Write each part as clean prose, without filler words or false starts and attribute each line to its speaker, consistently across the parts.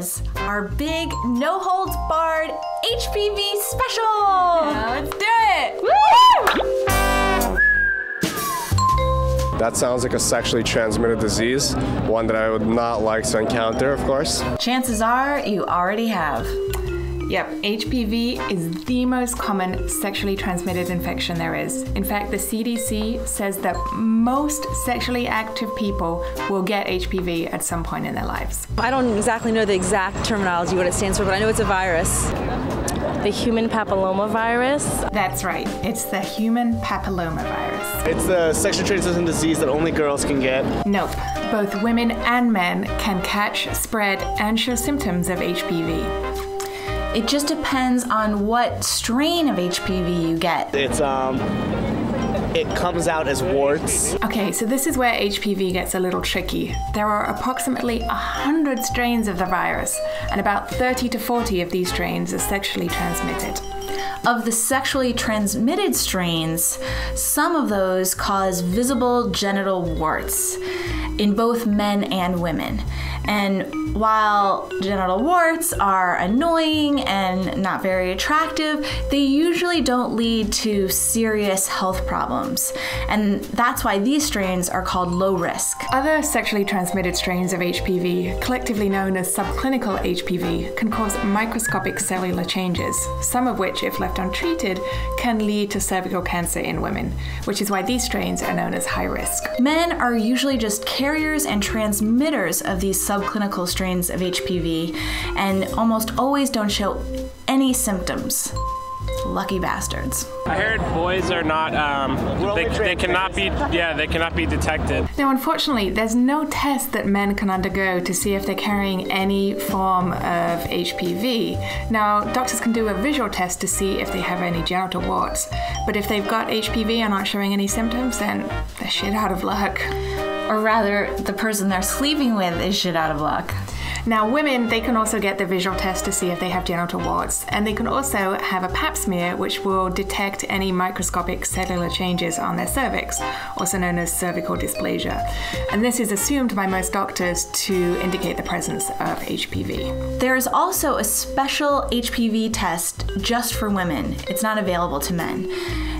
Speaker 1: is our big, no-holds-barred HPV special!
Speaker 2: Yeah, let's do it!
Speaker 1: Woo!
Speaker 3: That sounds like a sexually transmitted disease, one that I would not like to encounter, of course.
Speaker 1: Chances are you already have.
Speaker 2: Yep, HPV is the most common sexually transmitted infection there is. In fact, the CDC says that most sexually active people will get HPV at some point in their lives.
Speaker 4: I don't exactly know the exact terminology, what it stands for, but I know it's a virus.
Speaker 5: The human papillomavirus?
Speaker 2: That's right, it's the human papillomavirus.
Speaker 6: It's the sexually transmitted disease that only girls can get.
Speaker 2: Nope, both women and men can catch, spread, and show symptoms of HPV.
Speaker 1: It just depends on what strain of HPV you get.
Speaker 6: It comes out as warts.
Speaker 2: Okay, so this is where HPV gets a little tricky. There are approximately 100 strains of the virus, and about 30 to 40 of these strains are sexually transmitted.
Speaker 1: Of the sexually transmitted strains, some of those cause visible genital warts in both men and women. And while genital warts are annoying and not very attractive, they usually don't lead to serious health problems. And that's why these strains are called low risk.
Speaker 2: Other sexually transmitted strains of HPV, collectively known as subclinical HPV, can cause microscopic cellular changes, some of which, if left untreated, can lead to cervical cancer in women, which is why these strains are known as high risk.
Speaker 1: Men are usually just carriers and transmitters of these subclinical strains of HPV and almost always don't show any symptoms. Lucky bastards.
Speaker 7: I heard boys are not, they cannot be detected.
Speaker 2: Now, unfortunately, there's no test that men can undergo to see if they're carrying any form of HPV. Now, doctors can do a visual test to see if they have any genital warts, but if they've got HPV and aren't showing any symptoms, then they're shit out of luck.
Speaker 1: Or rather, the person they're sleeping with is shit out of luck.
Speaker 2: Now, women, they can also get the visual test to see if they have genital warts, and they can also have a pap smear which will detect any microscopic cellular changes on their cervix, also known as cervical dysplasia. And this is assumed by most doctors to indicate the presence of HPV.
Speaker 1: There is also a special HPV test just for women. It's not available to men.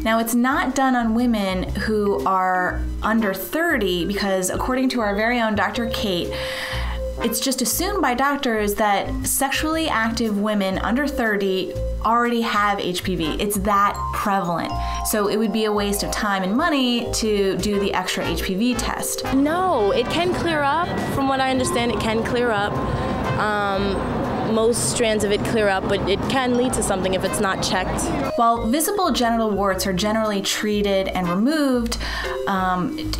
Speaker 1: Now, it's not done on women who are under 30 because, according to our very own Dr. Kate, it's just assumed by doctors that sexually active women under 30 already have HPV. It's that prevalent. So it would be a waste of time and money to do the extra HPV test.
Speaker 5: No, it can clear up. From what I understand, it can clear up. Most strands of it clear up, but it can lead to something if it's not checked.
Speaker 1: While visible genital warts are generally treated and removed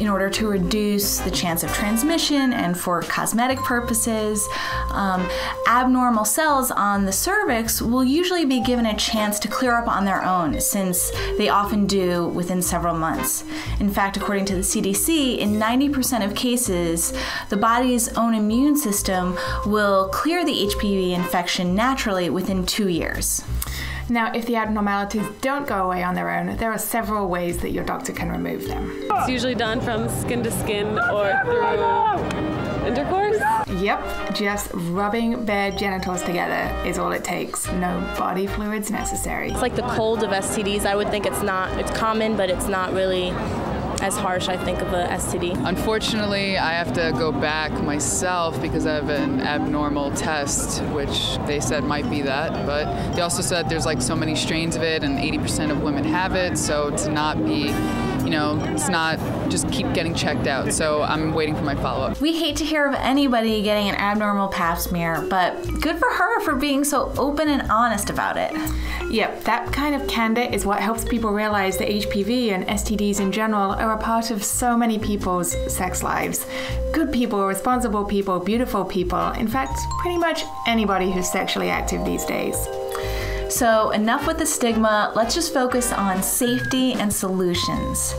Speaker 1: in order to reduce the chance of transmission and for cosmetic purposes, abnormal cells on the cervix will usually be given a chance to clear up on their own, since they often do within several months. In fact, according to the CDC, in 90% of cases, the body's own immune system will clear the HPV infection naturally within 2 years.
Speaker 2: Now, if the abnormalities don't go away on their own, there are several ways that your doctor can remove them.
Speaker 8: It's usually done from skin to skin or through intercourse.
Speaker 2: Yep, just rubbing bare genitals together is all it takes. No body fluids necessary.
Speaker 5: It's like the cold of STDs. I would think it's common, but it's not really as harsh, I think, of a STD.
Speaker 9: Unfortunately, I have to go back myself because I have an abnormal test, which they said might be that, but they also said there's like so many strains of it and 80% of women have it, so to not be, it's not just keep getting checked out, so I'm waiting for my follow-up.
Speaker 1: We hate to hear of anybody getting an abnormal pap smear, but good for her for being so open and honest about it.
Speaker 2: Yep, that kind of candor is what helps people realize that HPV and STDs in general are a part of so many people's sex lives. Good people, responsible people, beautiful people, in fact, pretty much anybody who's sexually active these days.
Speaker 1: So enough with the stigma, let's just focus on safety and solutions.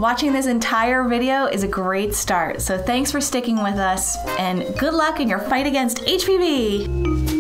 Speaker 1: Watching this entire video is a great start, so thanks for sticking with us, and good luck in your fight against HPV!